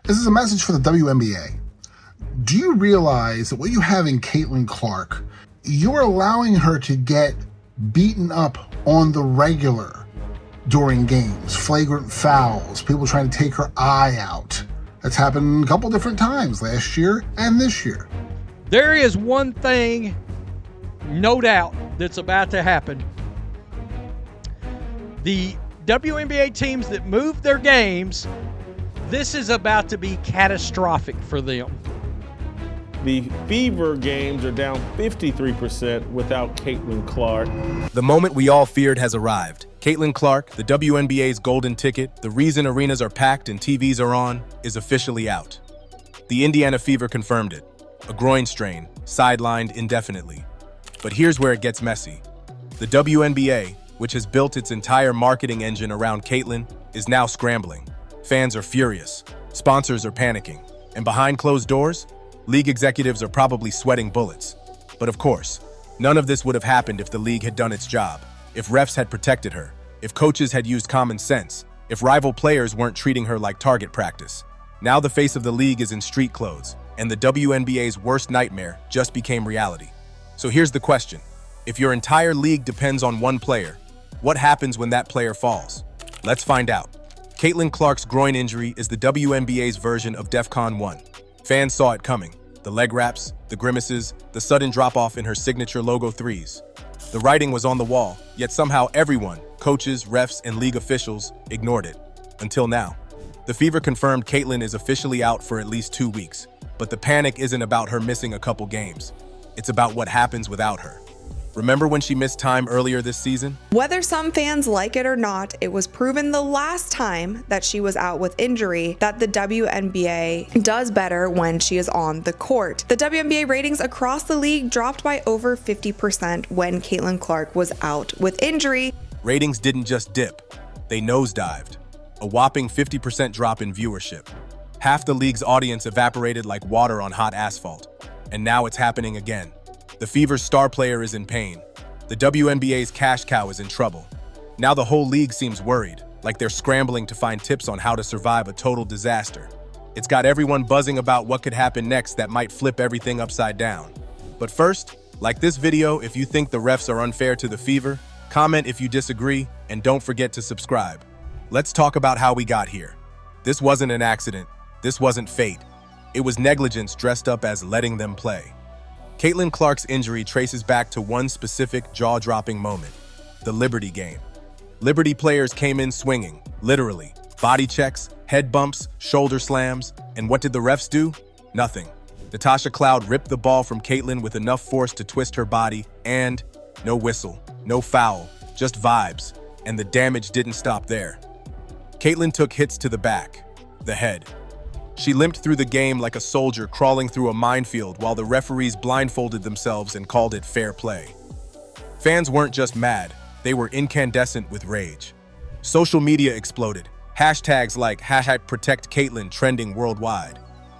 This is a message for the WNBA. Do you realize that what you have in Caitlin Clark, you're allowing her to get beaten up on the regular during games, flagrant fouls, people trying to take her eye out. That's happened a couple different times last year and this year. There is one thing, no doubt, that's about to happen. The WNBA teams that move their games, this is about to be catastrophic for them. The Fever games are down 53% without Caitlin Clark. The moment we all feared has arrived. Caitlin Clark, the WNBA's golden ticket, the reason arenas are packed and TVs are on, is officially out. The Indiana Fever confirmed it. A groin strain, sidelined indefinitely. But here's where it gets messy. The WNBA, which has built its entire marketing engine around Caitlin, is now scrambling. Fans are furious. Sponsors are panicking. And behind closed doors, league executives are probably sweating bullets. But of course, none of this would have happened if the league had done its job, if refs had protected her, if coaches had used common sense, if rival players weren't treating her like target practice. Now the face of the league is in street clothes, and the WNBA's worst nightmare just became reality. So here's the question. If your entire league depends on one player, what happens when that player falls? Let's find out. Caitlin Clark's groin injury is the WNBA's version of DEFCON 1. Fans saw it coming. The leg wraps, the grimaces, the sudden drop-off in her signature logo threes. The writing was on the wall, yet somehow everyone, coaches, refs, and league officials, ignored it. Until now. The Fever confirmed Caitlin is officially out for at least 2 weeks. But the panic isn't about her missing a couple games. It's about what happens without her. Remember when she missed time earlier this season? Whether some fans like it or not, it was proven the last time that she was out with injury that the WNBA does better when she is on the court. The WNBA ratings across the league dropped by over 50% when Caitlin Clark was out with injury. Ratings didn't just dip, they nosedived. A whopping 50% drop in viewership. Half the league's audience evaporated like water on hot asphalt. And now it's happening again. The Fever's star player is in pain. The WNBA's cash cow is in trouble. Now the whole league seems worried, like they're scrambling to find tips on how to survive a total disaster. It's got everyone buzzing about what could happen next that might flip everything upside down. But first, like this video if you think the refs are unfair to the Fever, comment if you disagree, and don't forget to subscribe. Let's talk about how we got here. This wasn't an accident. This wasn't fate. It was negligence dressed up as letting them play. Caitlin Clark's injury traces back to one specific jaw-dropping moment, the Liberty game. Liberty players came in swinging, literally. Body checks, head bumps, shoulder slams, and what did the refs do? Nothing. Natasha Cloud ripped the ball from Caitlin with enough force to twist her body, and no whistle, no foul, just vibes, and the damage didn't stop there. Caitlin took hits to the back, the head. She limped through the game like a soldier crawling through a minefield while the referees blindfolded themselves and called it fair play. Fans weren't just mad, they were incandescent with rage. Social media exploded, hashtags like #ProtectCaitlin trending worldwide.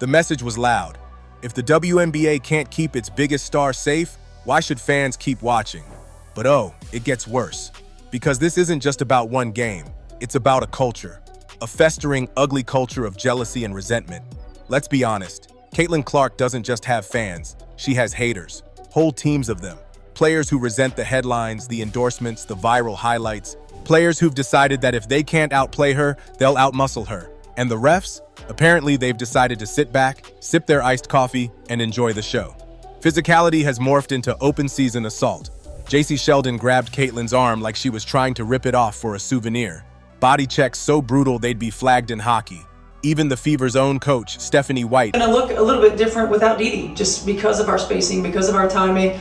The message was loud. If the WNBA can't keep its biggest star safe, why should fans keep watching? But oh, it gets worse. Because this isn't just about one game, it's about a culture. A festering, ugly culture of jealousy and resentment. Let's be honest, Caitlin Clark doesn't just have fans, she has haters. Whole teams of them. Players who resent the headlines, the endorsements, the viral highlights. Players who've decided that if they can't outplay her, they'll outmuscle her. And the refs? Apparently they've decided to sit back, sip their iced coffee, and enjoy the show. Physicality has morphed into open season assault. JC Sheldon grabbed Caitlin's arm like she was trying to rip it off for a souvenir. Body checks so brutal they'd be flagged in hockey. Even the Fever's own coach, Stephanie White. It's going to look a little bit different without Didi, just because of our spacing, because of our timing.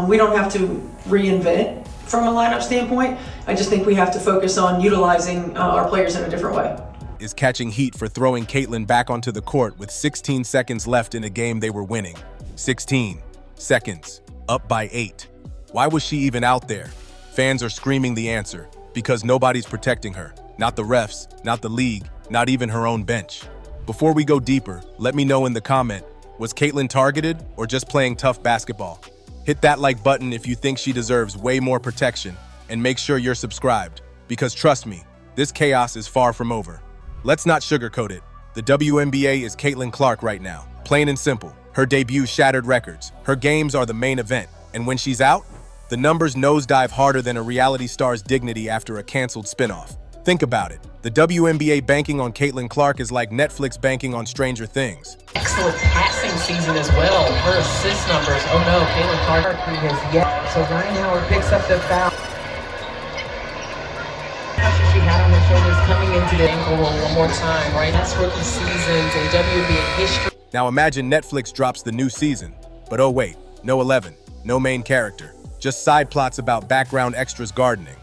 We don't have to reinvent from a lineup standpoint. I just think we have to focus on utilizing our players in a different way. Is catching heat for throwing Caitlin back onto the court with 16 seconds left in a game they were winning. 16 seconds, up by 8. Why was she even out there? Fans are screaming the answer. Because nobody's protecting her. Not the refs, not the league, not even her own bench. Before we go deeper, let me know in the comment, was Caitlin targeted or just playing tough basketball? Hit that like button if you think she deserves way more protection, and make sure you're subscribed, because trust me, this chaos is far from over. Let's not sugarcoat it. The The WNBA is Caitlin Clark right now. Plain and simple. Her debut shattered records. Her games are the main event. And when she's out, the numbers nosedive harder than a reality star's dignity after a canceled spinoff. Think about it. The WNBA banking on Caitlin Clark is like Netflix banking on Stranger Things. Excellent passing season as well. Her assist numbers. Oh no, Caitlin Clark has yet. So Ryan Howard picks up the foul. Pressure she had on her shoulders coming into the ankle roll one more time, right? That's rookie seasons in WNBA history. Now imagine Netflix drops the new season, but oh wait, no 11, no main character, just side plots about background extras gardening.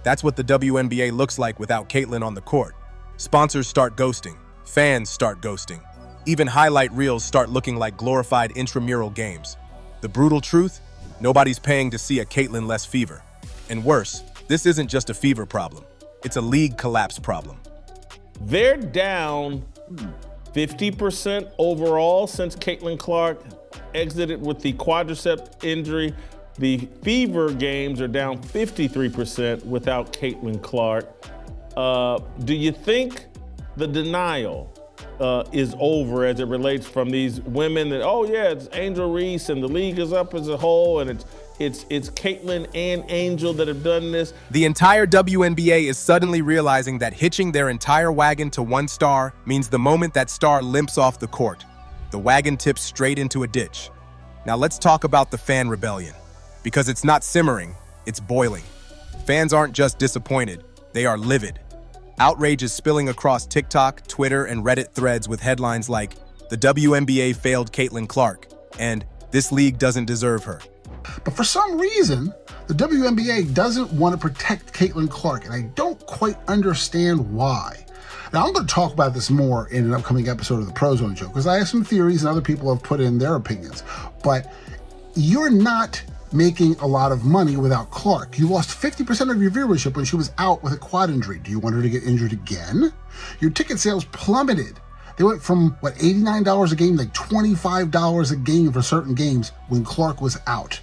That's what the WNBA looks like without Caitlin on the court. Sponsors start ghosting, fans start ghosting, even highlight reels start looking like glorified intramural games. The brutal truth? Nobody's paying to see a Caitlin-less fever. And worse, this isn't just a fever problem, it's a league collapse problem. They're down 50% overall since Caitlin Clark exited with the quadricep injury. The Fever games are down 53% without Caitlin Clark. Do you think the denial is over as it relates from these women that, oh yeah, it's Angel Reese and the league is up as a whole and it's Caitlin and Angel that have done this? The entire WNBA is suddenly realizing that hitching their entire wagon to one star means the moment that star limps off the court, the wagon tips straight into a ditch. Now let's talk about the fan rebellion. Because it's not simmering, it's boiling. Fans aren't just disappointed, they are livid. Outrage is spilling across TikTok, Twitter, and Reddit threads with headlines like, "The WNBA failed Caitlin Clark," and "This league doesn't deserve her." But for some reason, the WNBA doesn't want to protect Caitlin Clark, and I don't quite understand why. Now, I'm going to talk about this more in an upcoming episode of the Pro Zone Show, because I have some theories and other people have put in their opinions. But you're not making a lot of money without Clark. You lost 50% of your viewership when she was out with a quad injury. Do you want her to get injured again? Your ticket sales plummeted. They went from, $89 a game, like $25 a game for certain games when Clark was out.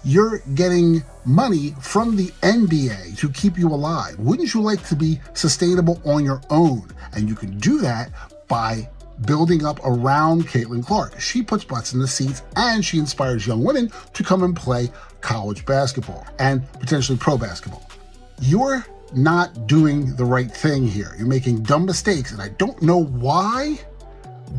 You're getting money from the NBA to keep you alive. Wouldn't you like to be sustainable on your own? And you can do that by building up around Caitlin Clark. She puts butts in the seats and she inspires young women to come and play college basketball and potentially pro basketball. You're not doing the right thing here. You're making dumb mistakes and I don't know why,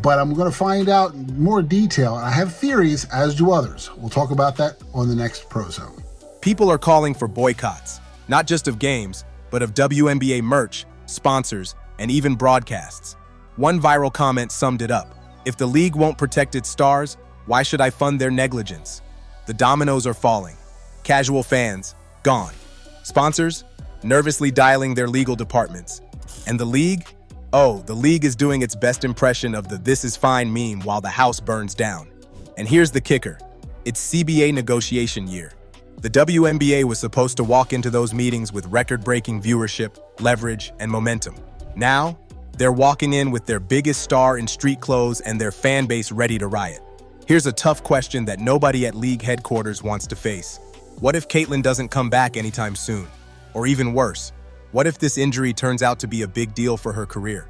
but I'm going to find out in more detail. I have theories, as do others. We'll talk about that on the next Pro Zone. People are calling for boycotts, not just of games, but of WNBA merch, sponsors, and even broadcasts. One viral comment summed it up. If the league won't protect its stars, why should I fund their negligence? The dominoes are falling. Casual fans, gone. Sponsors, nervously dialing their legal departments. And the league? Oh, the league is doing its best impression of the "this is fine" meme while the house burns down. And here's the kicker. It's CBA negotiation year. The WNBA was supposed to walk into those meetings with record-breaking viewership, leverage, and momentum. Now, they're walking in with their biggest star in street clothes and their fan base ready to riot. Here's a tough question that nobody at league headquarters wants to face. What if Caitlin doesn't come back anytime soon? Or even worse, what if this injury turns out to be a big deal for her career?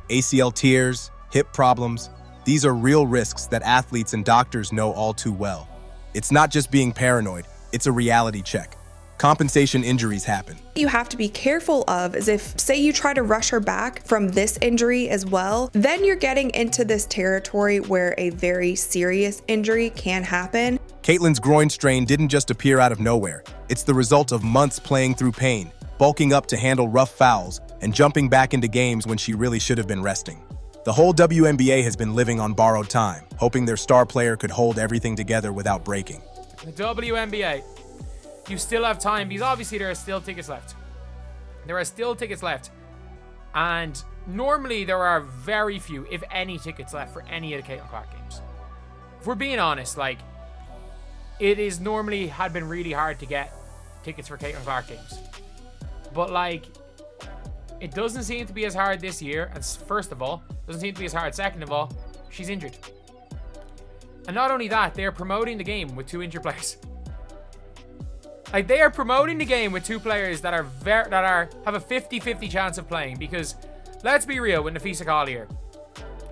ACL tears, hip problems, these are real risks that athletes and doctors know all too well. It's not just being paranoid, it's a reality check. Compensation injuries happen. You have to be careful of is if, say you try to rush her back from this injury as well, then you're getting into this territory where a very serious injury can happen. Caitlin's groin strain didn't just appear out of nowhere. It's the result of months playing through pain, bulking up to handle rough fouls, and jumping back into games when she really should have been resting. The whole WNBA has been living on borrowed time, hoping their star player could hold everything together without breaking. The WNBA, you still have time because obviously there are still tickets left. There are still tickets left. And normally there are very few, if any, tickets left for any of the Caitlin Clark games. If we're being honest, it is normally had been really hard to get tickets for Caitlin Clark games. But it doesn't seem to be as hard this year. And first of all, doesn't seem to be as hard. Second of all, she's injured. And not only that, they're promoting the game with two injured players. They are promoting the game with two players that have a 50-50 chance of playing, because let's be real with Nafisa Collier.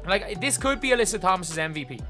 Like, this could be Alyssa Thomas's MVP.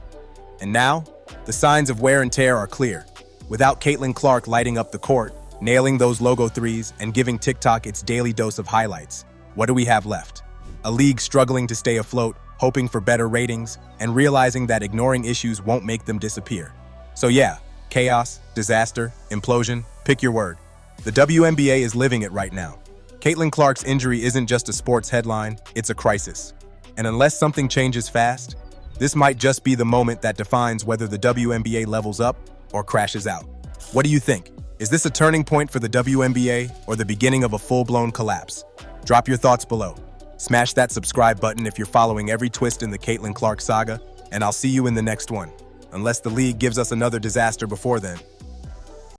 And now, the signs of wear and tear are clear. Without Caitlin Clark lighting up the court, nailing those logo threes, and giving TikTok its daily dose of highlights, what do we have left? A league struggling to stay afloat, hoping for better ratings, and realizing that ignoring issues won't make them disappear. So yeah, chaos, disaster, implosion, pick your word. The WNBA is living it right now. Caitlin Clark's injury isn't just a sports headline, it's a crisis. And unless something changes fast, this might just be the moment that defines whether the WNBA levels up or crashes out. What do you think? Is this a turning point for the WNBA or the beginning of a full-blown collapse? Drop your thoughts below. Smash that subscribe button if you're following every twist in the Caitlin Clark saga, and I'll see you in the next one. Unless the league gives us another disaster before then.